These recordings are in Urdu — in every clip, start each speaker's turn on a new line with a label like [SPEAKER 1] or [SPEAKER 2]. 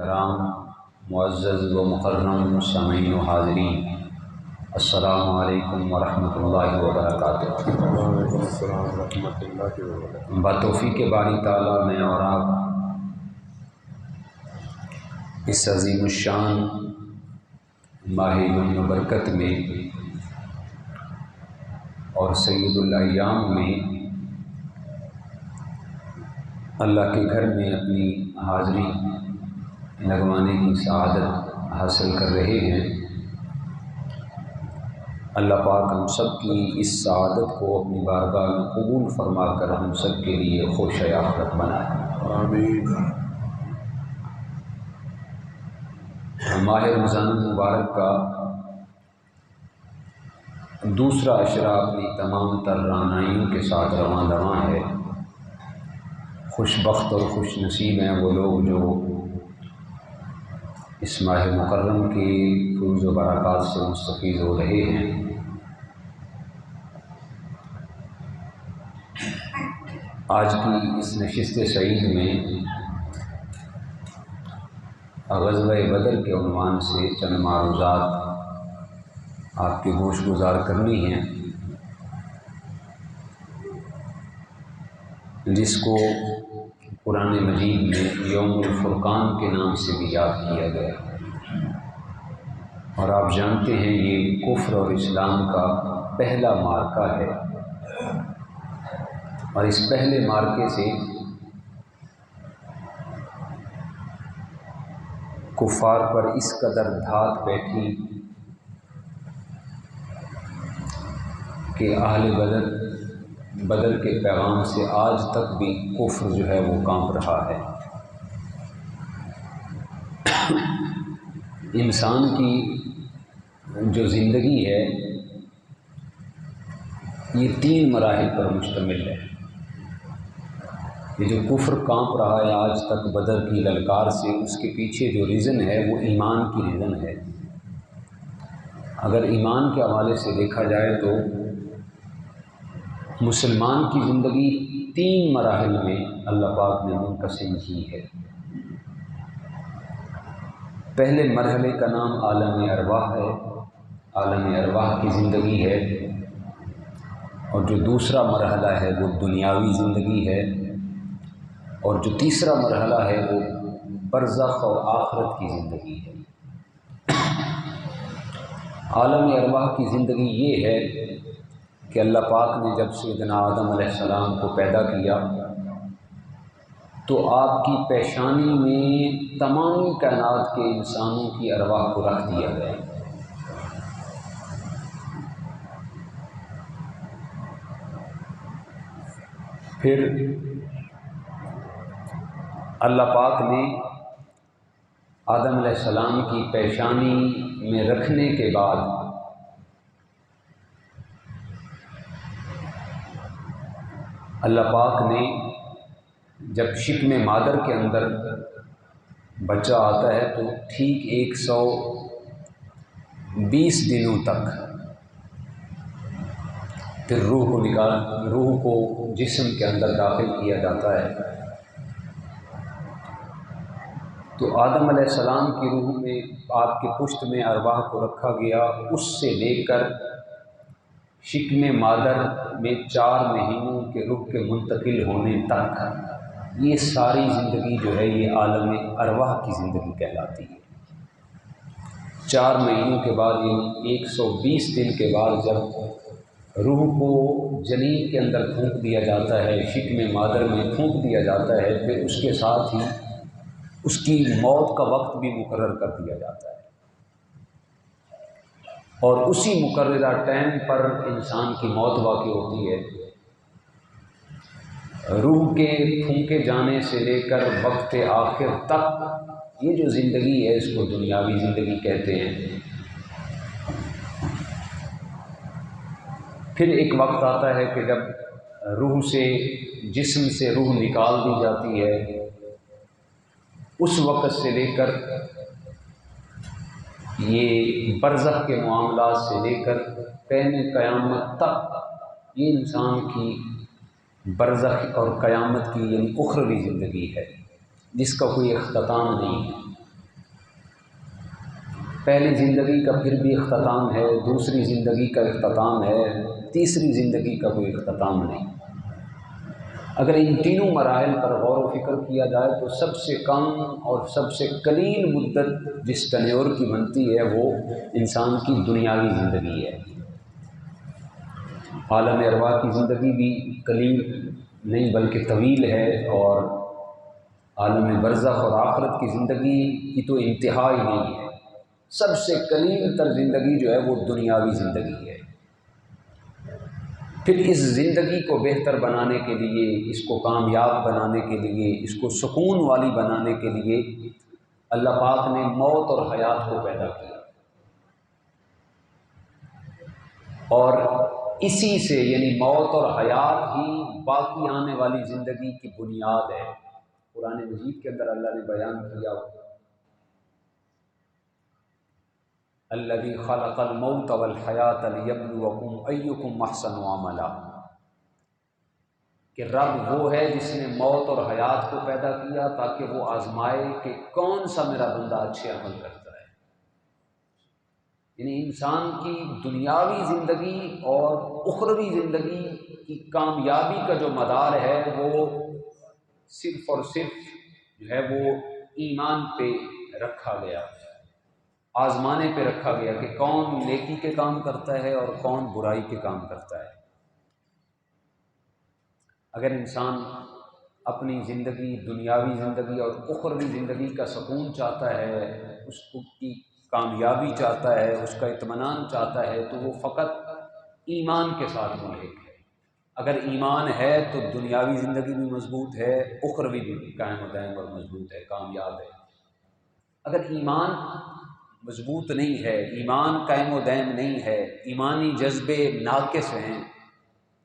[SPEAKER 1] کرام، معزز و مکرم سامعین و حاضرین، السلام علیکم ورحمۃ اللہ وبرکاتہ۔
[SPEAKER 2] وعلیکم السلام ورحمۃ اللہ وبرکاتہ۔
[SPEAKER 1] بتوفیق باری تعالیٰ میں اور آپ اس عظیم الشان ماہ برکت میں اور سید الایام میں اللہ کے گھر میں اپنی حاضری لگوانے کی سعادت حاصل کر رہے ہیں۔ اللہ پاک ہم سب کی اس سعادت کو اپنی بارگاہ میں قبول فرما کر ہم سب کے لیے خوش آخرت بنائے،
[SPEAKER 2] آمین۔
[SPEAKER 1] ماہ رمضان المبارک کا دوسرا اشرہ اپنی تمام تر رعنائیوں کے ساتھ رواں ہے۔ خوش بخت اور خوش نصیب ہیں وہ لوگ جو اس ماہ مکرم کے فیض و برکات سے مستفید ہو رہے ہیں۔ آج کی اس نشست سعید میں غزوہ بدر کے عنوان سے چند معروضات آپ کے گوش گزار کرنی ہیں، جس کو قرآن مجید میں یوم الفرقان کے نام سے بھی یاد کیا گیا، اور آپ جانتے ہیں یہ کفر اور اسلام کا پہلا معرکہ ہے، اور اس پہلے معرکے سے کفار پر اس قدر دھات بیٹھی کہ اہل بدر کے پیغام سے آج تک بھی کفر جو ہے وہ کانپ رہا ہے۔ انسان کی جو زندگی ہے یہ 3 مراحل پر مشتمل ہے۔ یہ جو کفر کانپ رہا ہے آج تک بدر کی للکار سے، اس کے پیچھے جو ریزن ہے وہ ایمان کی ریزن ہے۔ اگر ایمان کے حوالے سے دیکھا جائے تو مسلمان کی زندگی 3 مراحل میں اللہ پاک نے منقسم کی ہے۔ پہلے مرحلے کا نام عالم ارواح ہے، عالم ارواح کی زندگی ہے، اور جو دوسرا مرحلہ ہے وہ دنیاوی زندگی ہے، اور جو تیسرا مرحلہ ہے وہ برزخ اور آخرت کی زندگی ہے۔ عالم ارواح کی زندگی یہ ہے کہ اللہ پاک نے جب سیدنا آدم علیہ السلام کو پیدا کیا تو آپ کی پیشانی میں تمامی کائنات کے انسانوں کی ارواح کو رکھ دیا گیا۔ پھر اللہ پاک نے آدم علیہ السلام کی پیشانی میں رکھنے کے بعد اللہ پاک نے جب شکم مادر کے اندر بچہ آتا ہے تو ٹھیک 120 دنوں تک پھر روح کو جسم کے اندر داخل کیا جاتا ہے۔ تو آدم علیہ السلام کی روح میں آپ کے پشت میں ارواح کو رکھا گیا، اس سے لے کر شکم مادر میں 4 مہینوں کے روح کے منتقل ہونے تک یہ ساری زندگی جو ہے یہ عالم ارواح کی زندگی کہلاتی ہے۔ 4 مہینوں کے بعد یعنی 120 دن کے بعد جب روح کو جنین کے اندر پھونک دیا جاتا ہے، شکم مادر میں پھونک دیا جاتا ہے، پھر اس کے ساتھ ہی اس کی موت کا وقت بھی مقرر کر دیا جاتا ہے، اور اسی مقررہ ٹائم پر انسان کی موت واقع ہوتی ہے۔ روح کے پھونکے جانے سے لے کر وقت آخر تک یہ جو زندگی ہے اس کو دنیاوی زندگی کہتے ہیں۔ پھر ایک وقت آتا ہے کہ جب روح سے جسم سے روح نکال دی جاتی ہے، اس وقت سے لے کر یہ برزخ کے معاملات سے لے کر قیام قیامت تک یہ انسان کی برزخ اور قیامت کی یعنی اخروی زندگی ہے، جس کا کوئی اختتام نہیں ہے۔ پہلی زندگی کا پھر بھی اختتام ہے، دوسری زندگی کا اختتام ہے، تیسری زندگی کا کوئی اختتام نہیں۔ اگر ان تینوں مراحل پر غور و فکر کیا جائے تو سب سے کم اور سب سے قلیل مدت جس ٹنیور کی بنتی ہے وہ انسان کی دنیاوی زندگی ہے۔ عالم ارواح کی زندگی بھی قلیل نہیں بلکہ طویل ہے، اور عالم برزخ اور آخرت کی زندگی کی تو انتہا ہی نہیں ہے۔ سب سے قلیل تر زندگی جو ہے وہ دنیاوی زندگی ہے۔ پھر اس زندگی کو بہتر بنانے کے لیے، اس کو کامیاب بنانے کے لیے، اس کو سکون والی بنانے کے لیے اللہ پاک نے موت اور حیات کو پیدا کیا، اور اسی سے یعنی موت اور حیات ہی باقی آنے والی زندگی کی بنیاد ہے۔ قرآن مجید کے اندر اللہ نے بیان کیا، الذی خلق الموت والحیات لیبلوکم ایکم احسن عملا، کہ رب وہ ہے جس نے موت اور حیات کو پیدا کیا تاکہ وہ آزمائے کہ کون سا میرا بندہ اچھے عمل کرتا ہے۔ یعنی انسان کی دنیاوی زندگی اور اخروی زندگی کی کامیابی کا جو مدار ہے وہ صرف اور صرف جو ہے وہ ایمان پہ رکھا گیا، آزمانے پہ رکھا گیا کہ کون نیکی کے کام کرتا ہے اور کون برائی کے کام کرتا ہے۔ اگر انسان اپنی زندگی، دنیاوی زندگی اور اخروی زندگی کا سکون چاہتا ہے، اس کی کامیابی چاہتا ہے، اس کا اطمینان چاہتا ہے، تو وہ فقط ایمان کے ساتھ ملحق ہے۔ اگر ایمان ہے تو دنیاوی زندگی بھی مضبوط ہے، اخروی بھی قائم و دائم اور مضبوط ہے، کامیاب ہے۔ اگر ایمان مضبوط نہیں ہے، ایمان قائم و دائم نہیں ہے، ایمانی جذبے ناقص ہیں،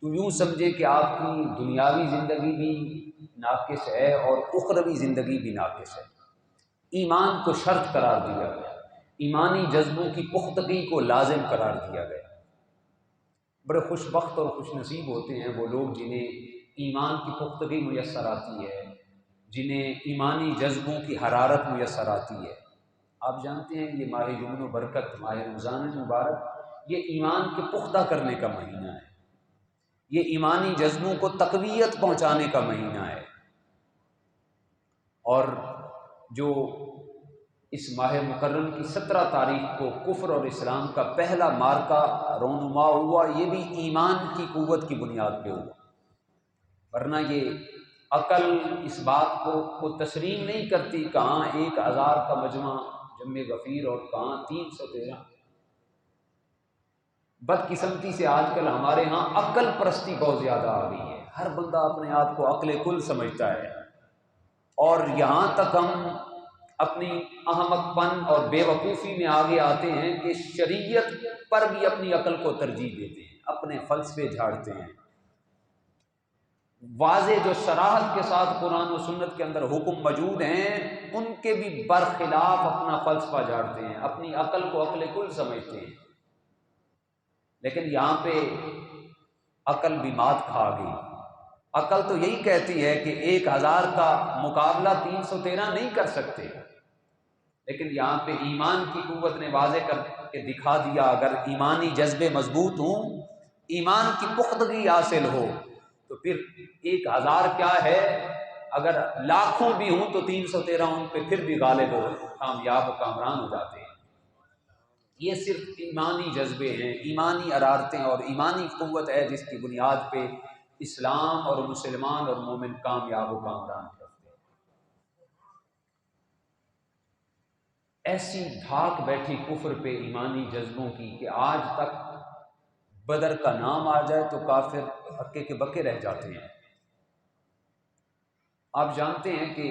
[SPEAKER 1] تو یوں سمجھے کہ آپ کی دنیاوی زندگی بھی ناقص ہے اور اخروی زندگی بھی ناقص ہے۔ ایمان کو شرط قرار دیا گیا، ایمانی جذبوں کی پختگی کو لازم قرار دیا گیا۔ بڑے خوش بخت اور خوش نصیب ہوتے ہیں وہ لوگ جنہیں ایمان کی پختگی میسر آتی ہے، جنہیں ایمانی جذبوں کی حرارت میسر آتی ہے۔ آپ جانتے ہیں یہ ماہ یمن و برکت، ماہ رمضان المبارک، یہ ایمان کے پختہ کرنے کا مہینہ ہے، یہ ایمانی جذبوں کو تقویت پہنچانے کا مہینہ ہے۔ اور جو اس ماہ مکرم کی 17 تاریخ کو کفر اور اسلام کا پہلا مارکہ رونما ہوا، یہ بھی ایمان کی قوت کی بنیاد پہ ہوا، ورنہ یہ عقل اس بات کو تسلیم نہیں کرتی، کہاں 1000 کا مجمع جم غفیر اور کہاں 313۔ بدقسمتی سے آج کل ہمارے ہاں عقل پرستی بہت زیادہ آ گئی ہے، ہر بندہ اپنے آپ کو عقل کل سمجھتا ہے، اور یہاں تک ہم اپنی احمق پن اور بے وقوفی میں آگے آتے ہیں کہ شریعت پر بھی اپنی عقل کو ترجیح دیتے ہیں، اپنے فلسفے جھاڑتے ہیں۔ واضح جو صراحت کے ساتھ قرآن و سنت کے اندر حکم موجود ہیں ان کے بھی برخلاف اپنا فلسفہ جھاڑتے ہیں، اپنی عقل کو عقل کل سمجھتے ہیں۔ لیکن یہاں پہ عقل بھی مات کھا گئی۔ عقل تو یہی کہتی ہے کہ 1000 کا مقابلہ 313 نہیں کر سکتے، لیکن یہاں پہ ایمان کی قوت نے واضح کر کے دکھا دیا، اگر ایمانی جذبے مضبوط ہوں، ایمان کی پختگی حاصل ہو، تو پھر 1000 کیا ہے، اگر لاکھوں بھی ہوں تو 313 ان پہ پھر بھی غالب ہو، کامیاب و کامران ہو جاتے ہیں۔ یہ صرف ایمانی جذبے ہیں، ایمانی ارادتیں اور ایمانی قوت ہے جس کی بنیاد پہ اسلام اور مسلمان اور مومن کامیاب و کامران کرتے ہیں۔ ایسی دھاک بیٹھی کفر پہ ایمانی جذبوں کی کہ آج تک بدر کا نام آ جائے تو کافر ہکے کے بکے رہ جاتے ہیں۔ آپ جانتے ہیں کہ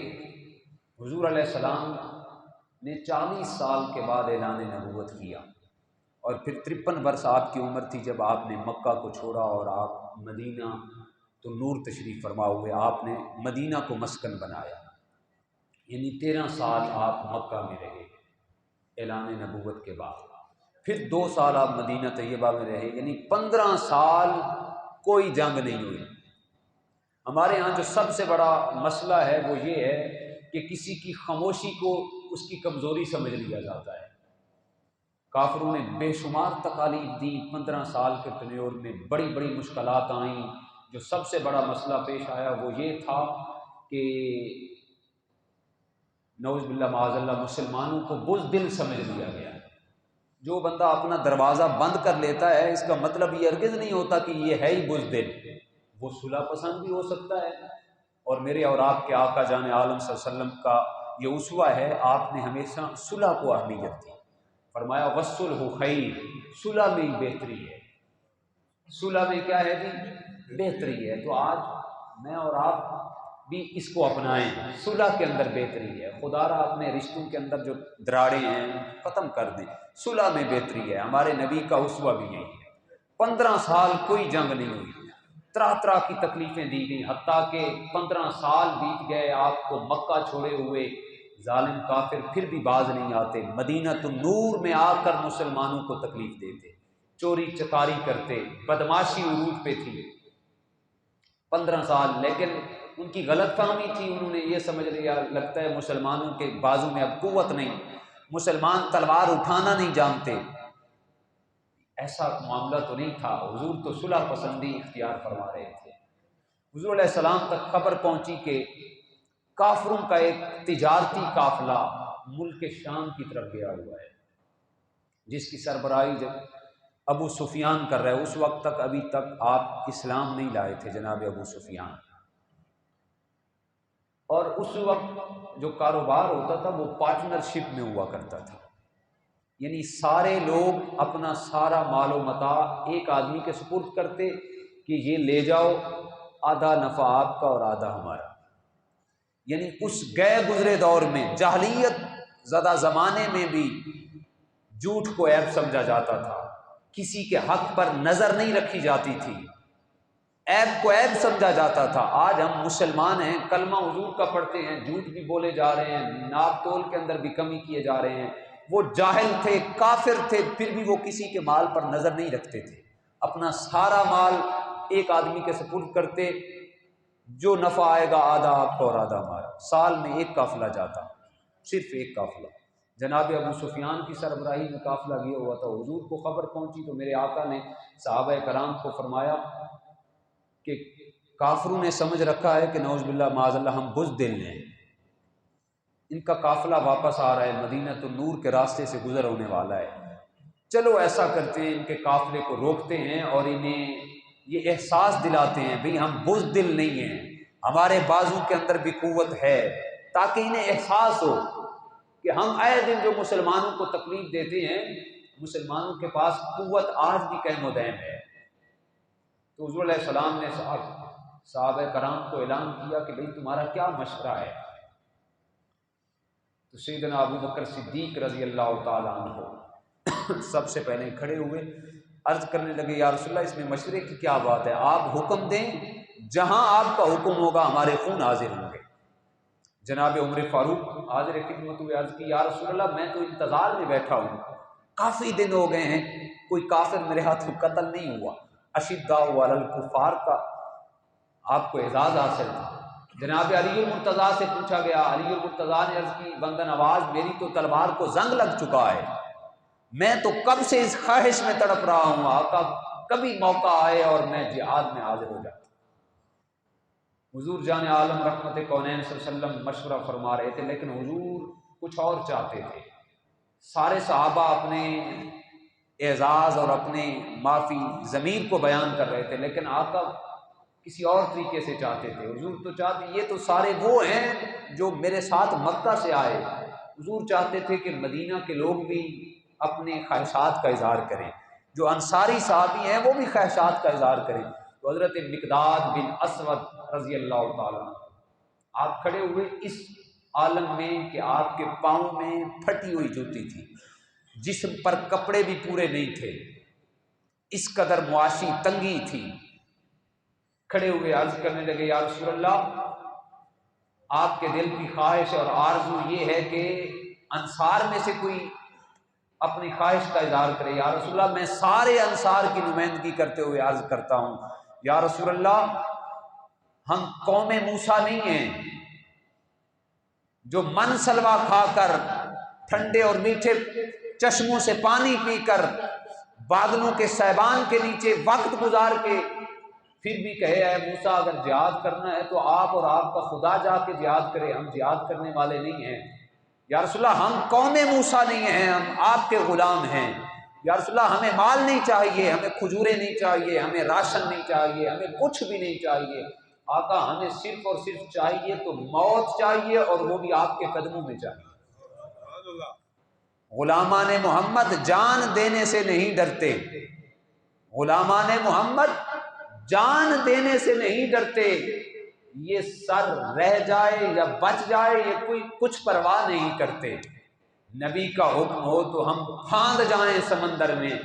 [SPEAKER 1] حضور علیہ السلام نے 40 سال کے بعد اعلان نبوت کیا، اور پھر 53 برس آپ کی عمر تھی جب آپ نے مکہ کو چھوڑا اور آپ مدینہ تو نور تشریف فرما ہوئے، آپ نے مدینہ کو مسکن بنایا، یعنی 13 سال آپ مکہ میں رہے اعلان نبوت کے بعد، پھر 2 سال آپ مدینہ طیبہ میں رہے، یعنی 15 سال کوئی جنگ نہیں ہوئی۔ ہمارے ہاں جو سب سے بڑا مسئلہ ہے وہ یہ ہے کہ کسی کی خاموشی کو اس کی کمزوری سمجھ لیا جاتا ہے، کافروں نے بے شمار تکالیف دی، 15 سال کے ٹنیور میں بڑی بڑی مشکلات آئیں۔ جو سب سے بڑا مسئلہ پیش آیا وہ یہ تھا کہ نعوذ باللہ معاذ اللہ مسلمانوں کو بزدل سمجھ لیا گیا۔ جو بندہ اپنا دروازہ بند کر لیتا ہے اس کا مطلب یہ ہرگز نہیں ہوتا کہ یہ ہے ہی بزدل، وہ صلح پسند بھی ہو سکتا ہے۔ اور میرے اور آپ کے آقا جان عالم صلی اللہ علیہ وسلم کا یہ اسوہ ہے، آپ نے ہمیشہ صلح کو اہمیت دی، فرمایا والصلح خیر، صلح میں ہی بہتری ہے۔ صلح میں کیا ہے جی؟ بہتری ہے۔ تو آج میں اور آپ بھی اس کو اپنائیں، صلح کے اندر بہتری ہے۔ خدا را اپنے رشتوں کے اندر جو دراڑیں ہیں ختم کر دیں، صلح میں بہتری ہے۔ ہمارے نبی کا اسوہ بھی یہی ہے۔ 15 سال کوئی جنگ نہیں ہوئی، طرح طرح کی تکلیفیں دی گئیں، حتیٰ کہ 15 سال بیت گئے آپ کو مکہ چھوڑے ہوئے، ظالم کافر پھر بھی باز نہیں آتے، مدینہ النور میں آ کر مسلمانوں کو تکلیف دیتے، چوری چکاری کرتے، بدماشی عروج پہ تھی 15 سال۔ لیکن ان کی غلط فہمی تھی، انہوں نے یہ سمجھ لیا لگتا ہے مسلمانوں کے بازو میں اب قوت نہیں، مسلمان تلوار اٹھانا نہیں جانتے۔ ایسا معاملہ تو نہیں تھا، حضور تو صلح پسندی اختیار فرما رہے تھے۔ حضور علیہ السلام تک خبر پہنچی کہ کافروں کا ایک تجارتی قافلہ ملک شام کی طرف گیا ہوا ہے، جس کی سربراہی جب ابو سفیان کر رہے، اس وقت تک ابھی تک آپ اسلام نہیں لائے تھے جناب ابو سفیان۔ اور اس وقت جو کاروبار ہوتا تھا وہ پارٹنرشپ میں ہوا کرتا تھا، یعنی سارے لوگ اپنا سارا مال و متاع ایک آدمی کے سپرد کرتے کہ یہ لے جاؤ، آدھا نفع آپ کا اور آدھا ہمارا۔ یعنی اس گئے گزرے دور میں جاہلیت زدہ زمانے میں بھی جھوٹ کو عیب سمجھا جاتا تھا، کسی کے حق پر نظر نہیں رکھی جاتی تھی، عیب کو عیب سمجھا جاتا تھا۔ آج ہم مسلمان ہیں، کلمہ حضور کا پڑھتے ہیں، جھوٹ بھی بولے جا رہے ہیں، ناپ تول کے اندر بھی کمی کیے جا رہے ہیں۔ وہ جاہل تھے، کافر تھے، پھر بھی وہ کسی کے مال پر نظر نہیں رکھتے تھے، اپنا سارا مال ایک آدمی کے سپرد کرتے، جو نفع آئے گا آدھا آپ کو اور آدھا ہمارا۔ سال میں ایک قافلہ جاتا، صرف ایک قافلہ۔ جناب ابو سفیان کی سربراہی میں قافلہ گیا ہوا تھا، حضور کو خبر پہنچی تو میرے آقا نے صحابہ کرام کو فرمایا کہ کافروں نے سمجھ رکھا ہے کہ نعوذ باللہ معاذ اللہ ہم بزدل ہیں، ان کا قافلہ واپس آ رہا ہے، مدینہ النور کے راستے سے گزر ہونے والا ہے، چلو ایسا کرتے ہیں ان کے قافلے کو روکتے ہیں اور انہیں یہ احساس دلاتے ہیں بھئی ہم بزدل نہیں ہیں، ہمارے بازو کے اندر بھی قوت ہے، تاکہ انہیں احساس ہو کہ ہم آئے دن جو مسلمانوں کو تکلیف دیتے ہیں، مسلمانوں کے پاس قوت آج بھی قائم و دائم ہے۔ تو حضور علیہ السلام نے صحابہ کرام کو اعلان کیا کہ بھئی تمہارا کیا مشورہ ہے؟ تو سیدنا ابو بکر صدیق رضی اللہ تعالیٰ عنہ سب سے پہلے کھڑے ہوئے، عرض کرنے لگے یا رسول اللہ اس میں مشورے کی کیا بات ہے، آپ حکم دیں، جہاں آپ کا حکم ہوگا ہمارے خون حاضر ہوں گے۔ جناب عمر فاروق حاضر خدمت ہوئے، عرض کی یا رسول اللہ میں تو انتظار میں بیٹھا ہوں، کافی دن ہو گئے ہیں کوئی کافر میرے ہاتھ قتل نہیں ہوا، اشداء علی الکفار کا آپ کو اعزاز حاصل تھا۔ جناب علی المرتضیٰ سے پوچھا گیا، علی المرتضیٰ نے عرض کی بندہ نواز میری تو تلوار کو زنگ لگ چکا ہے، میں تو کب سے اس خواہش میں تڑپ رہا ہوں آقا کبھی موقع آئے اور میں جہاد میں حاضر ہو جاتا۔ حضور جان عالم رحمت کونین صلی اللہ علیہ وسلم مشورہ فرما رہے تھے، لیکن حضور کچھ اور چاہتے تھے۔ سارے صحابہ اپنے اعزاز اور اپنے معافی ضمیر کو بیان کر رہے تھے، لیکن آقا کسی اور طریقے سے چاہتے تھے۔ حضور تو چاہتے یہ تو سارے وہ ہیں جو میرے ساتھ مکہ سے آئے، حضور چاہتے تھے کہ مدینہ کے لوگ بھی اپنے خواہشات کا اظہار کریں، جو انصاری صحابی ہیں وہ بھی خواہشات کا اظہار کریں۔ تو حضرت مقداد بن اسود رضی اللہ تعالیٰ آپ کھڑے ہوئے اس عالم میں کہ آپ کے پاؤں میں پھٹی ہوئی جوتی تھی، جسم پر کپڑے بھی پورے نہیں تھے، اس قدر معاشی تنگی تھی۔ کھڑے ہوئے عرض کرنے لگے یا رسول اللہ آپ کے دل کی خواہش اور آرزو یہ ہے کہ انصار میں سے کوئی اپنی خواہش کا اظہار کرے۔ یا رسول اللہ میں سارے انصار کی نمائندگی کرتے ہوئے عرض کرتا ہوں یا رسول اللہ ہم قوم موسیٰ نہیں ہیں جو من سلوا کھا کر ٹھنڈے اور میٹھے چشموں سے پانی پی کر، بادلوں کے سیبان کے نیچے وقت گزار کے، پھر بھی کہے اے موسیٰ اگر جہاد کرنا ہے تو آپ اور آپ کا خدا جا کے جہاد کرے، ہم جہاد کرنے والے نہیں ہیں۔ یا رسول اللہ ہم قوم موسیٰ نہیں ہیں، ہم آپ کے غلام ہیں۔ یا رسول اللہ ہمیں مال نہیں چاہیے، ہمیں کھجوریں نہیں چاہیے، ہمیں راشن نہیں چاہیے، ہمیں کچھ بھی نہیں چاہیے۔ آقا ہمیں صرف اور صرف چاہیے تو موت چاہیے، اور وہ بھی آپ کے قدموں میں چاہیے۔ غلامان محمد جان دینے سے نہیں ڈرتے، غلامان محمد جان دینے سے نہیں ڈرتے، یہ سر رہ جائے یا بچ جائے یہ کوئی کچھ پرواہ نہیں کرتے۔ نبی کا حکم ہو تو ہم پھاند جائیں سمندر میں،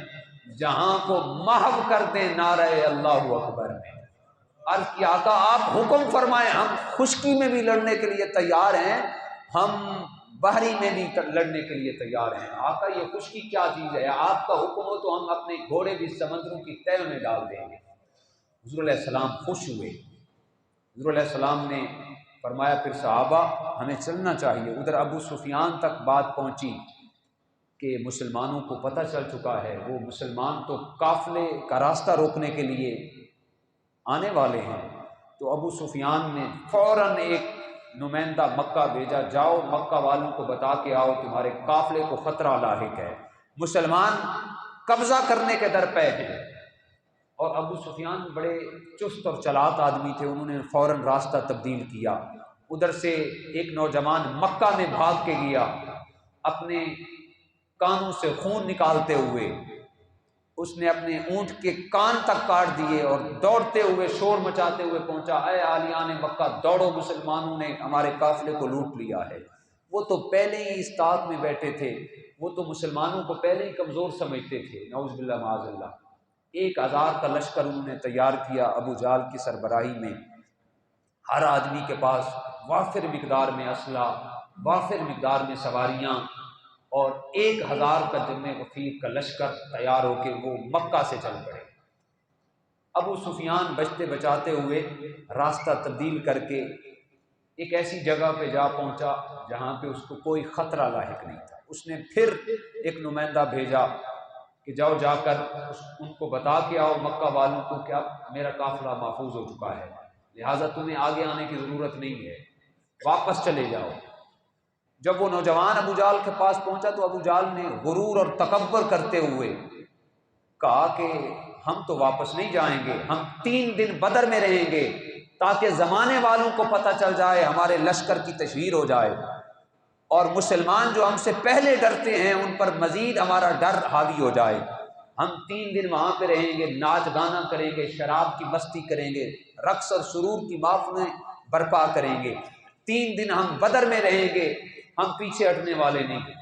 [SPEAKER 1] جہاں کو محو کر دیں نعرہ اللہ اکبر میں۔ عرض کی آقا آپ حکم فرمائیں، ہم خشکی میں بھی لڑنے کے لیے تیار ہیں، ہم بحری میں بھی لڑنے کے لیے تیار ہیں۔ آقا یہ خشکی کیا چیز ہے، آپ کا حکم ہو تو ہم اپنے گھوڑے بھی سمندروں کی تہہ میں ڈال دیں گے۔ حضور علیہ السلام خوش ہوئے۔ حضور علیہ السلام نے فرمایا پھر صحابہ ہمیں چلنا چاہیے۔ ادھر ابو سفیان تک بات پہنچی کہ مسلمانوں کو پتہ چل چکا ہے، وہ مسلمان تو قافلے کا راستہ روکنے کے لیے آنے والے ہیں۔ تو ابو سفیان نے فوراً ایک نمائندہ مکہ بھیجا، جاؤ مکہ والوں کو بتا کے آؤ تمہارے قافلے کو خطرہ لاحق ہے، مسلمان قبضہ کرنے کے در پہ ہیں۔ اور ابو سفیان بڑے چست اور چلاک آدمی تھے، انہوں نے فوراً راستہ تبدیل کیا۔ ادھر سے ایک نوجوان مکہ میں بھاگ کے گیا، اپنے کانوں سے خون نکالتے ہوئے اس نے اپنے اونٹ کے کان تک کاٹ دیے، اور دوڑتے ہوئے شور مچاتے ہوئے پہنچا، اے عالیان مکہ دوڑو، مسلمانوں نے ہمارے قافلے کو لوٹ لیا ہے۔ وہ تو پہلے ہی اس طاق میں بیٹھے تھے، وہ تو مسلمانوں کو پہلے ہی کمزور سمجھتے تھے، نعوذ باللہ معاذ اللہ۔ 1000 کا لشکر انہوں نے تیار کیا ابو جہل کی سربراہی میں، ہر آدمی کے پاس وافر مقدار میں اسلحہ، وافر مقدار میں سواریاں، اور 1000 کا جمع غفیر کا لشکر تیار ہو کے وہ مکہ سے چل پڑے۔ ابو سفیان بچتے بچاتے ہوئے راستہ تبدیل کر کے ایک ایسی جگہ پہ جا پہنچا جہاں پہ اس کو کوئی خطرہ لاحق نہیں تھا۔ اس نے پھر ایک نمائندہ بھیجا کہ جاؤ جا کر ان کو بتا کے آؤ مکہ والوں کو کہ اب میرا قافلہ محفوظ ہو چکا ہے، لہٰذا تمہیں آگے آنے کی ضرورت نہیں ہے، واپس چلے جاؤ۔ جب وہ نوجوان ابو جہل کے پاس پہنچا تو ابو جہل نے غرور اور تکبر کرتے ہوئے کہا کہ ہم تو واپس نہیں جائیں گے، ہم 3 دن بدر میں رہیں گے تاکہ زمانے والوں کو پتہ چل جائے، ہمارے لشکر کی تشہیر ہو جائے، اور مسلمان جو ہم سے پہلے ڈرتے ہیں ان پر مزید ہمارا ڈر حاوی ہو جائے۔ ہم 3 دن وہاں پہ رہیں گے، ناچ گانا کریں گے، شراب کی مستی کریں گے، رقص اور سرور کی محفلیں برپا کریں گے، 3 دن ہم بدر میں رہیں گے، ہم پیچھے ہٹنے والے نہیں ہیں۔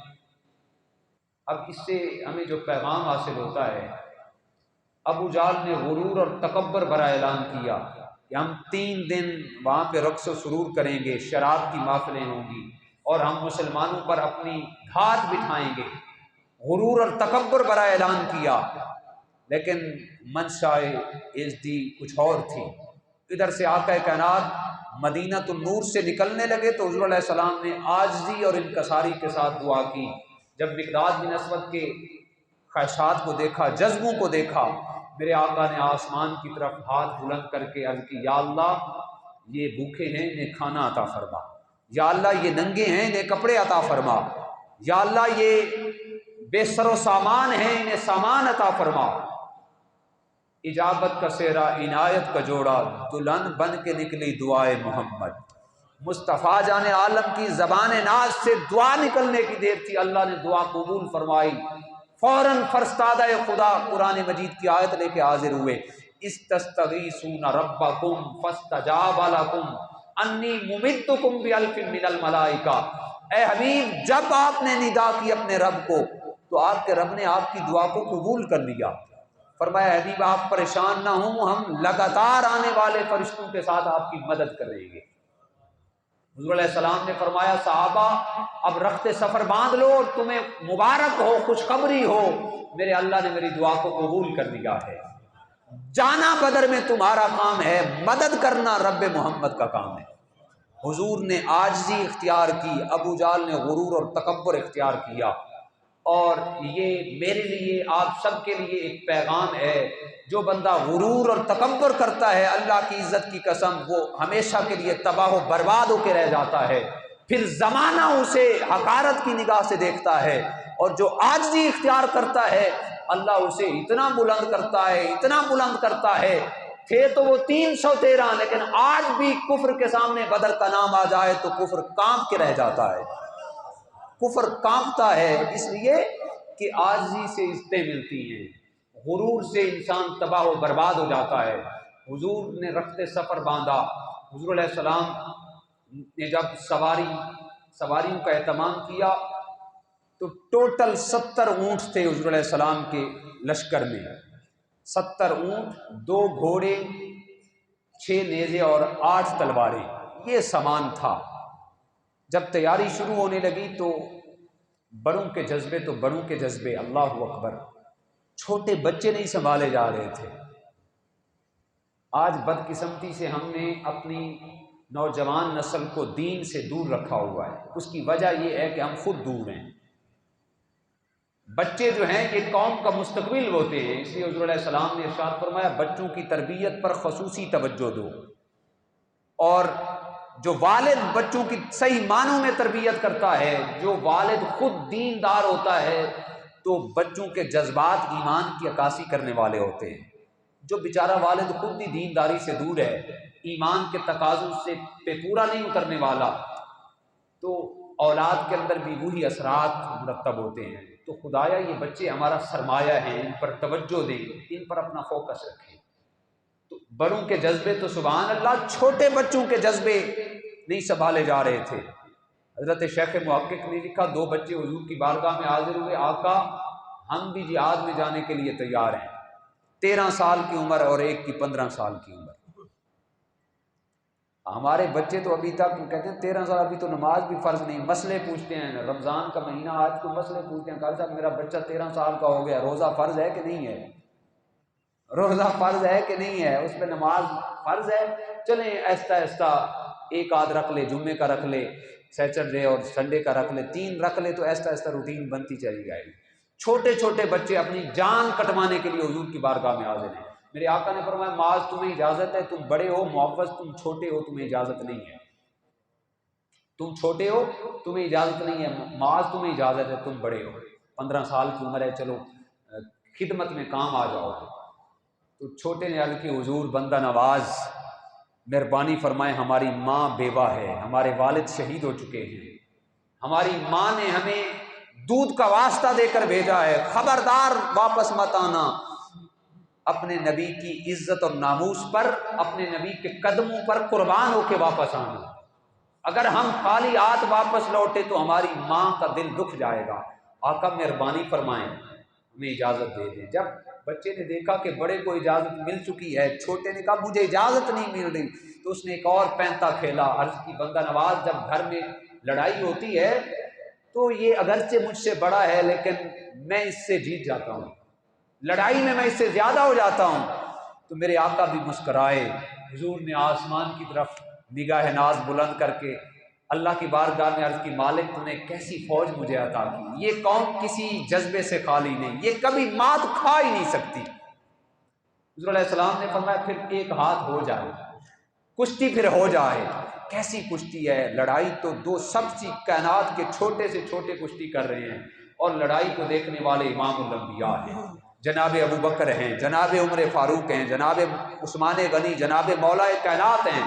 [SPEAKER 1] اب اس سے ہمیں جو پیغام حاصل ہوتا ہے، ابو جہل نے غرور اور تکبر بھرا اعلان کیا کہ ہم 3 دن وہاں پہ رقص و سرور کریں گے، شراب کی محفلیں ہوں گی، اور ہم مسلمانوں پر اپنی گھات بٹھائیں گے، غرور اور تکبر بھرا اعلان کیا۔ لیکن منشائے عزتی کچھ اور تھی۔ ادھر سے آقا کائنات مدینہ النور سے نکلنے لگے تو حضور علیہ السلام نے عاجزی اور انکساری کے ساتھ دعا کی۔ جب مقداد بن اسود کے خواہشات کو دیکھا، جذبوں کو دیکھا، میرے آقا نے آسمان کی طرف ہاتھ بلند کر کے عرض کی، یا اللہ یہ بھوکے ہیں انہیں کھانا عطا فرما، یا اللہ یہ ننگے ہیں انہیں کپڑے عطا فرما، یا اللہ یہ بے سر و سامان ہیں انہیں سامان عطا فرما۔ اجابت کا سہرا عنایت کا جوڑا، دلہن بن کے نکلی دعائے محمد۔ مصطفیٰ جان عالم کی زبان ناز سے دعا نکلنے کی دیر تھی، اللہ نے دعا قبول فرمائی۔ فوراً فرستادہ خدا قرآن مجید کی آیت لے کے حاضر ہوئے، استستغیثون ربکم فاستجاب لکم انی ممدکم بألف من الملائکہ۔ اے حبیب جب آپ نے ندا کی اپنے رب کو تو آپ کے رب نے آپ کی دعا کو قبول کر لیا۔ فرمایا حبیب آپ پریشان نہ ہوں، ہم لگاتار آنے والے فرشتوں کے ساتھ آپ کی مدد کریں گے۔ حضور علیہ السلام نے فرمایا صحابہ اب رخت سفر باندھ لو، اور تمہیں مبارک ہو، خوشخبری ہو، میرے اللہ نے میری دعا کو قبول کر لیا ہے۔ جانا بدر میں تمہارا کام ہے، مدد کرنا رب محمد کا کام ہے۔ حضور نے عاجزی اختیار کی، ابو جہل نے غرور اور تکبر اختیار کیا، اور یہ میرے لیے آپ سب کے لیے ایک پیغام ہے، جو بندہ غرور اور تکبر کرتا ہے اللہ کی عزت کی قسم وہ ہمیشہ کے لیے تباہ و برباد ہو کے رہ جاتا ہے، پھر زمانہ اسے حقارت کی نگاہ سے دیکھتا ہے، اور جو عاجزی اختیار کرتا ہے اللہ اسے اتنا بلند کرتا ہے، اتنا بلند کرتا ہے۔ تھے تو وہ 313، لیکن آج بھی کفر کے سامنے بدر کا نام آ جائے تو کفر کانپ کے رہ جاتا ہے، کفر کانپتا ہے، اس لیے کہ عاجزی سے عزتیں ملتی ہیں، غرور سے انسان تباہ و برباد ہو جاتا ہے۔ حضور نے رخت سفر باندھا، حضور علیہ السلام نے جب سواریوں کا اہتمام کیا تو ٹوٹل 70 اونٹ تھے حضور علیہ السلام کے لشکر میں، 70 اونٹ، 2 گھوڑے، 6 نیزے اور 8 تلواریں، یہ سامان تھا۔ جب تیاری شروع ہونے لگی تو بڑوں کے جذبے اللہ اکبر، چھوٹے بچے نہیں سنبھالے جا رہے تھے۔ آج بدقسمتی سے ہم نے اپنی نوجوان نسل کو دین سے دور رکھا ہوا ہے، اس کی وجہ یہ ہے کہ ہم خود دور ہیں۔ بچے جو ہیں یہ قوم کا مستقبل ہوتے ہیں، اس لیے حضور علیہ السلام نے ارشاد فرمایا بچوں کی تربیت پر خصوصی توجہ دو، اور جو والد بچوں کی صحیح معنوں میں تربیت کرتا ہے، جو والد خود دیندار ہوتا ہے تو بچوں کے جذبات ایمان کی عکاسی کرنے والے ہوتے ہیں۔ جو بیچارہ والد خود بھی دینداری سے دور ہے، ایمان کے تقاضوں سے پہ پورا نہیں اترنے والا، تو اولاد کے اندر بھی وہی اثرات مرتب ہوتے ہیں۔ تو خدایا یہ بچے ہمارا سرمایہ ہیں، ان پر توجہ دیں، ان پر اپنا فوکس رکھیں۔ تو بڑوں کے جذبے تو سبحان اللہ، چھوٹے بچوں کے جذبے نہیں سنبھالے جا رہے تھے۔ حضرت شیخ محقق نے لکھا 2 بچے حضور کی بارگاہ میں حاضر ہوئے، آقا ہم بھی جہاد میں جانے کے لیے تیار ہیں، 13 سال کی عمر اور ایک کی 15 سال کی عمر۔ ہمارے بچے تو ابھی تک کہتے ہیں 13 سال، ابھی تو نماز بھی فرض نہیں، مسئلے پوچھتے ہیں، رمضان کا مہینہ آج کو مسئلے پوچھتے ہیں، قاری صاحب میرا بچہ 13 سال کا ہو گیا، روزہ فرض ہے کہ نہیں ہے؟ روزہ فرض ہے کہ نہیں ہے؟ اس پہ نماز فرض ہے؟ چلیں آہستہ آہستہ ایک آدھ رکھ لے، جمعے کا رکھ لے، سیٹرڈے اور سنڈے کا رکھ لے، 3 رکھ لے، تو آہستہ آہستہ روٹین بنتی چلی جائے گی۔ چھوٹے چھوٹے بچے اپنی جان کٹوانے کے لیے حضور کی بارگاہ میں حاضر ہیں۔ میرے آقا نے فرمایا معاذ تمہیں اجازت ہے، تم بڑے ہو، معوذ تم چھوٹے ہو، تمہیں اجازت نہیں ہے، تم چھوٹے ہو تمہیں اجازت نہیں ہے، معاذ تمہیں اجازت ہے، تم بڑے ہو، 15 سال کی عمر ہے، چلو خدمت میں کام آ جاؤ۔ تو چھوٹے نے عرض کی حضور بندہ نواز مہربانی فرمائے، ہماری ماں بیوہ ہے، ہمارے والد شہید ہو چکے ہیں، ہماری ماں نے ہمیں دودھ کا واسطہ دے کر بھیجا ہے، خبردار واپس مت آنا، اپنے نبی کی عزت اور ناموس پر، اپنے نبی کے قدموں پر قربان ہو کے واپس آنا، اگر ہم خالی ہاتھ واپس لوٹے تو ہماری ماں کا دل دکھ جائے گا، آقا مہربانی فرمائیں ہمیں اجازت دے دیں۔ جب بچے نے دیکھا کہ بڑے کو اجازت مل چکی ہے، چھوٹے نے کہا مجھے اجازت نہیں مل رہی، تو اس نے ایک اور پینتا کھیلا، عرض کی بندہ نواز جب گھر میں لڑائی ہوتی ہے تو یہ اگرچہ مجھ سے بڑا ہے لیکن میں اس سے جیت جاتا ہوں، لڑائی میں اس سے زیادہ ہو جاتا ہوں۔ تو میرے آقا بھی مسکرائے، حضور نے آسمان کی طرف نگاہ ناز بلند کر کے اللہ کی بارگاہ میں عرض کی مالک تو نے کیسی فوج مجھے عطا کی، یہ قوم کسی جذبے سے خالی نہیں، یہ کبھی مات کھا ہی نہیں سکتی۔ حضور علیہ السلام نے فرمایا پھر ایک ہاتھ ہو جائے، کشتی پھر ہو جائے۔ کیسی کشتی ہے، لڑائی تو 2 سب سی کائنات کے چھوٹے سے چھوٹے کشتی کر رہے ہیں، اور لڑائی کو دیکھنے والے امام الانبیاء ہیں، جناب ابو بکر ہیں، جناب عمر فاروق ہیں، جناب عثمان غنی، جناب مولا کائنات ہیں۔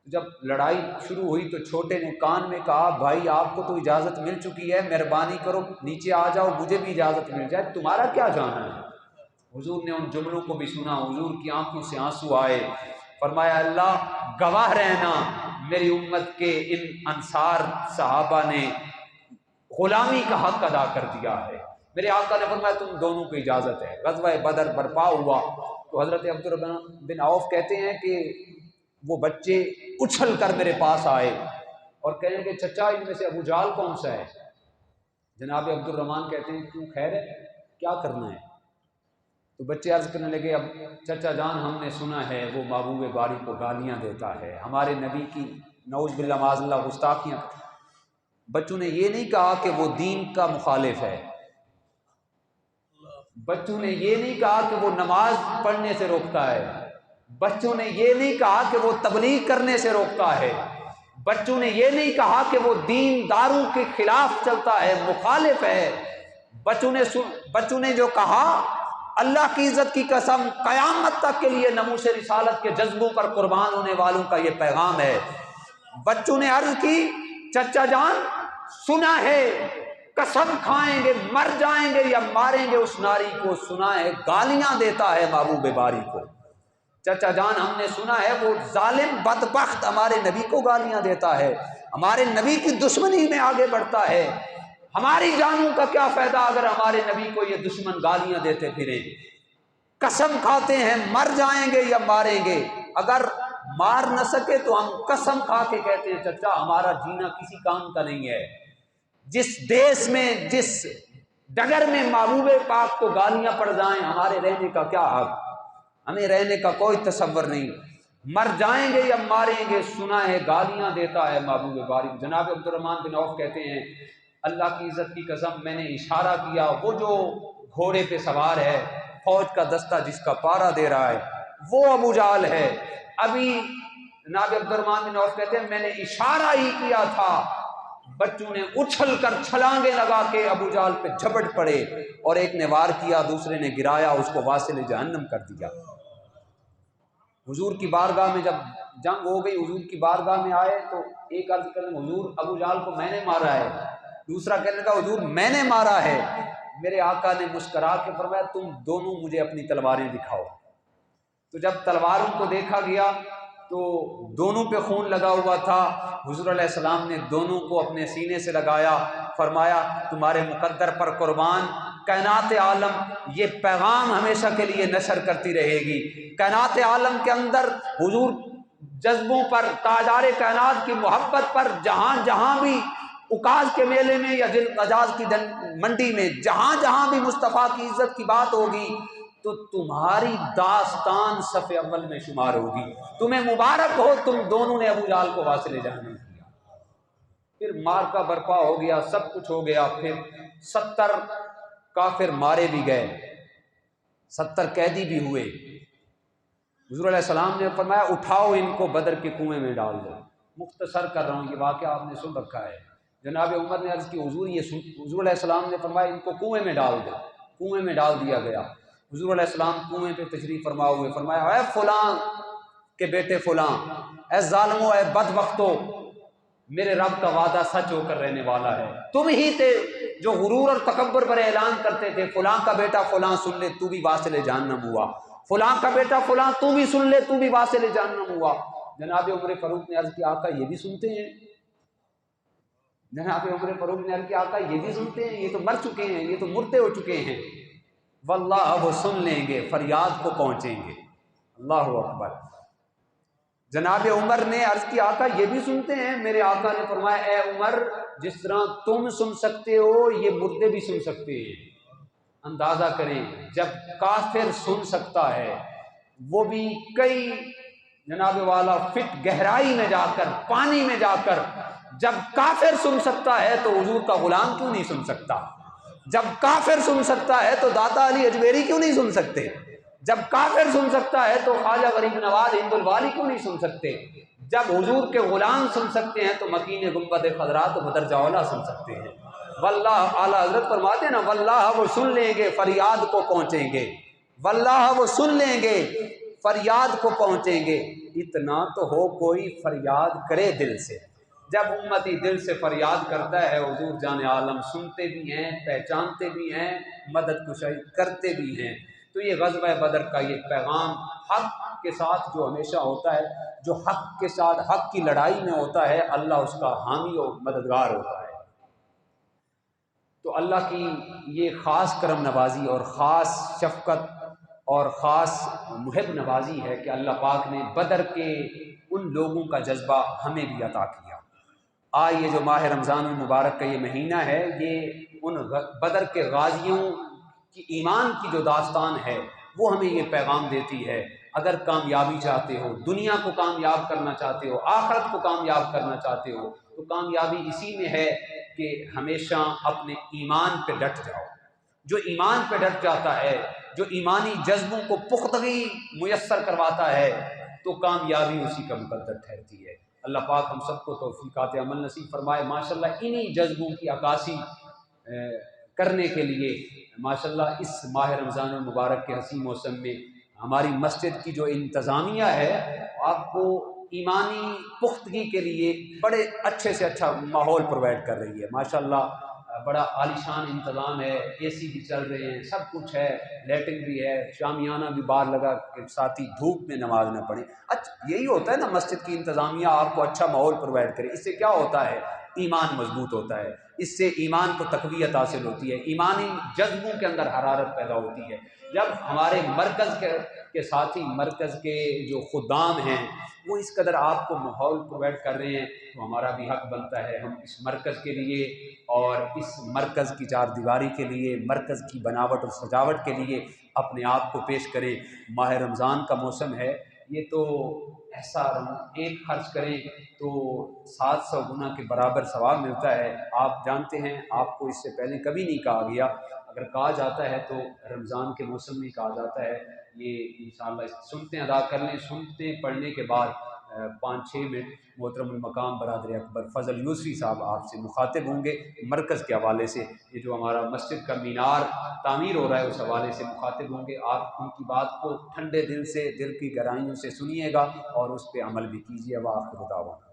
[SPEAKER 1] جب لڑائی شروع ہوئی تو چھوٹے نے کان میں کہا بھائی آپ کو تو اجازت مل چکی ہے، مہربانی کرو نیچے آ جاؤ، مجھے بھی اجازت مل جائے، تمہارا کیا جانا ہے؟ حضور نے ان جملوں کو بھی سنا، حضور کی آنکھوں سے آنسو آئے، فرمایا اللہ گواہ رہنا میری امت کے ان انصار صحابہ نے غلامی کا حق ادا کر دیا ہے۔ میرے آقا نے فرمایا تم دونوں کو اجازت ہے۔ غزوہ بدر برپا ہوا تو حضرت عبدالرحمن بن عوف کہتے ہیں کہ وہ بچے اچھل کر میرے پاس آئے اور کہنے کہ چچا ان میں سے ابو جہل کون سا ہے؟ جناب عبدالرحمن کہتے ہیں کیوں خیر ہے، کیا کرنا ہے؟ تو بچے عرض کرنے لگے اب چچا جان ہم نے سنا ہے وہ محبوب باری کو گالیاں دیتا ہے، ہمارے نبی کی نعوذ باللہ معاذ اللہ گستاخیاں۔ بچوں نے یہ نہیں کہا کہ وہ دین کا مخالف ہے، بچوں نے یہ نہیں کہا کہ وہ نماز پڑھنے سے روکتا ہے، بچوں نے یہ نہیں کہا کہ وہ تبلیغ کرنے سے روکتا ہے، بچوں نے یہ نہیں کہا کہ وہ دین داروں کے خلاف چلتا ہے، مخالف ہے۔ بچوں نے جو کہا، اللہ کی عزت کی قسم، قیامت تک کے لیے ناموس رسالت کے جذبوں پر قربان ہونے والوں کا یہ پیغام ہے۔ بچوں نے عرض کی، چچا جان سنا ہے، قسم کھائیں گے مر جائیں گے یا ماریں گے اس ناری کو، سنا ہے گالیاں دیتا ہے محبوب باری کو۔ چچا جان ہم نے سنا ہے وہ ظالم بدبخت ہمارے نبی کو گالیاں دیتا ہے، ہمارے نبی کی دشمنی میں آگے بڑھتا ہے، ہماری جانوں کا کیا فائدہ اگر ہمارے نبی کو یہ دشمن گالیاں دیتے پھریں۔ قسم کھاتے ہیں مر جائیں گے یا ماریں گے، اگر مار نہ سکے تو ہم قسم کھا کے کہتے ہیں چچا ہمارا جینا کسی کام کا نہیں ہے۔ جس دیش میں، جس ڈگر میں محبوب پاک کو گالیاں پڑ جائیں، ہمارے رہنے کا کیا حق، ہمیں رہنے کا کوئی تصور نہیں۔ مر جائیں گے یا ماریں گے، سنا ہے گالیاں دیتا ہے محبوب باری۔ جناب عبد الرحمن بن عوف کہتے ہیں اللہ کی عزت کی قسم میں نے اشارہ کیا، وہ جو گھوڑے پہ سوار ہے، فوج کا دستہ جس کا پارا دے رہا ہے وہ ابو جہل ہے۔ ابھی جناب عبد الرحمن بن عوف کہتے ہیں میں نے اشارہ ہی کیا تھا، بچوں نے اچھل کر چھلانگے لگا کے ابو جہل پہ جھپٹ پڑے، اور ایک نے وار کیا دوسرے نے گرایا، اس کو واصل جہنم کر دیا۔ حضور کی بارگاہ میں جب جنگ ہو گئی، حضور کی بارگاہ میں آئے تو ایک عرض کرنے حضور ابو جہل کو میں نے مارا ہے، دوسرا کہنے لگا حضور میں نے مارا ہے۔ میرے آقا نے مسکرا کے فرمایا تم دونوں مجھے اپنی تلواریں دکھاؤ۔ تو جب تلواروں کو دیکھا گیا تو دونوں پہ خون لگا ہوا تھا، حضور علیہ السلام نے دونوں کو اپنے سینے سے لگایا، فرمایا تمہارے مقدر پر قربان، کائنات عالم یہ پیغام ہمیشہ کے لیے نشر کرتی رہے گی۔ کائنات عالم کے اندر حضور جذبوں پر، تاجدار کائنات کی محبت پر، جہاں جہاں بھی اکاز کے میلے میں یا ذی القعدہ کی منڈی میں جہاں جہاں بھی مصطفیٰ کی عزت کی بات ہوگی تو تمہاری داستان صف اول میں شمار ہوگی۔ تمہیں مبارک ہو، تم دونوں نے ابو جہل کو واصل جہنم کیا۔ پھر مار کا برپا ہو گیا، سب کچھ ہو گیا، پھر 70 کافر مارے بھی گئے، 70 قیدی بھی ہوئے۔ حضور علیہ السلام نے فرمایا اٹھاؤ ان کو بدر کے کنویں میں ڈال دو۔ مختصر کر رہا ہوں، یہ واقعہ آپ نے سن رکھا ہے۔ جناب عمر نے عرض کی حضور حضور علیہ السلام نے فرمایا ان کو کنویں میں ڈال دو، کنویں میں ڈال دیا گیا۔ حضور علیہ السلام کنویں پہ تشریف فرما ہوئے، فرمایا اے فلاں کے بیٹے فلاں، اے ظالمو، اے بدبختو، میرے رب کا وعدہ سچ ہو کر رہنے والا ہے، تم ہی تھے جو غرور اور تکبر پر اعلان کرتے تھے فلاں کا بیٹا فلاں سن لے تو بھی واصل جہنم ہوا، فلاں کا بیٹا فلاں تو بھی سن لے تو بھی واصل جہنم ہوا۔ جناب عمر فاروق نے عرض کیا آقا یہ بھی سنتے ہیں؟ جناب عمر فاروق نے عرض کیا آقا یہ بھی سنتے ہیں؟ یہ تو مر چکے ہیں، یہ تو مردے ہو چکے ہیں۔ واللہ وہ سن لیں گے، فریاد کو پہنچیں گے۔ اللہ اکبر۔ جناب عمر نے عرض کی آقا یہ بھی سنتے ہیں؟ میرے آقا نے فرمایا اے عمر جس طرح تم سن سکتے ہو یہ مردے بھی سن سکتے ہیں۔ اندازہ کریں جب کافر سن سکتا ہے، وہ بھی کئی جناب والا فٹ گہرائی میں جا کر، پانی میں جا کر، جب کافر سن سکتا ہے تو حضور کا غلام کیوں نہیں سن سکتا؟ جب کافر سن سکتا ہے تو داتا علی اجمیری کیوں نہیں سن سکتے؟ جب کافر سن سکتا ہے تو خواجہ غریب نواز ہند الوالی کیوں نہیں سن سکتے؟ جب حضور کے غلام سن سکتے ہیں تو مکین گنبد خضرا تو مدرجہ اولا سن سکتے ہیں۔ واللہ اعلیٰ حضرت فرماتے ہیں نا واللہ وہ سن لیں گے فریاد کو پہنچیں گے، واللہ وہ سن لیں گے فریاد کو پہنچیں گے۔ اتنا تو ہو کوئی فریاد کرے دل سے۔ جب امتی دل سے فریاد کرتا ہے حضور جان عالم سنتے بھی ہیں، پہچانتے بھی ہیں، مدد کشائی کرتے بھی ہیں۔ تو یہ غزوہ بدر کا یہ پیغام حق کے ساتھ جو ہمیشہ ہوتا ہے، جو حق کے ساتھ حق کی لڑائی میں ہوتا ہے، اللہ اس کا حامی و مددگار ہوتا ہے۔ تو اللہ کی یہ خاص کرم نوازی اور خاص شفقت اور خاص محب نوازی ہے کہ اللہ پاک نے بدر کے ان لوگوں کا جذبہ ہمیں بھی عطا کیا۔ آج یہ جو ماہ رمضان المبارک کا یہ مہینہ ہے، یہ ان بدر کے غازیوں کی ایمان کی جو داستان ہے وہ ہمیں یہ پیغام دیتی ہے۔ اگر کامیابی چاہتے ہو، دنیا کو کامیاب کرنا چاہتے ہو، آخرت کو کامیاب کرنا چاہتے ہو، تو کامیابی اسی میں ہے کہ ہمیشہ اپنے ایمان پہ ڈٹ جاؤ۔ جو ایمان پہ ڈٹ جاتا ہے، جو ایمانی جذبوں کو پختگی میسر کرواتا ہے، تو کامیابی اسی کا مقدر ٹھہرتی ہے۔ اللہ پاک ہم سب کو توفیقات عمل نصیب فرمائے۔ ماشاءاللہ انہی جذبوں کی عکاسی کرنے کے لیے ماشاءاللہ اس ماہ رمضان المبارک کے حسین موسم میں ہماری مسجد کی جو انتظامیہ ہے، آپ کو ایمانی پختگی کے لیے بڑے اچھے سے اچھا ماحول پرووائڈ کر رہی ہے۔ ماشاءاللہ بڑا عالیشان انتظام ہے، اے سی بھی چل رہے ہیں، سب کچھ ہے، لیٹنگ بھی ہے، شامیانہ بھی باہر لگا کہ ساتھی دھوپ میں نماز نہ پڑھیں۔ اچھا یہی ہوتا ہے نا، مسجد کی انتظامیہ آپ کو اچھا ماحول پرووائڈ کرے، اس سے کیا ہوتا ہے؟ ایمان مضبوط ہوتا ہے، اس سے ایمان کو تقویت حاصل ہوتی ہے، ایمانی جذبوں کے اندر حرارت پیدا ہوتی ہے۔ جب ہمارے مرکز کے ساتھی، مرکز کے جو خدام ہیں، وہ اس قدر آپ کو ماحول پرووائڈ کر رہے ہیں، تو ہمارا بھی حق بنتا ہے ہم اس مرکز کے لیے اور اس مرکز کی چار دیواری کے لیے، مرکز کی بناوٹ اور سجاوٹ کے لیے اپنے آپ کو پیش کریں۔ ماہ رمضان کا موسم ہے، یہ تو ایسا ایک خرچ کریں تو 700 گنا کے برابر ثواب ملتا ہے۔ آپ جانتے ہیں، آپ کو اس سے پہلے کبھی نہیں کہا گیا، اگر کہا جاتا ہے تو رمضان کے موسم میں کہا جاتا ہے۔ یہ انشاءاللہ سنتیں ادا کر لیں، سنتیں پڑھنے کے بعد 5-6 منٹ محترم المقام برادر اکبر فضل یوسفی صاحب آپ سے مخاطب ہوں گے مرکز کے حوالے سے۔ یہ جو ہمارا مسجد کا مینار تعمیر ہو رہا ہے، اس حوالے سے مخاطب ہوں گے۔ آپ ان کی بات کو ٹھنڈے دل سے، دل کی گہرائیوں سے سنیے گا اور اس پہ عمل بھی کیجیے۔ وآخر دعوانا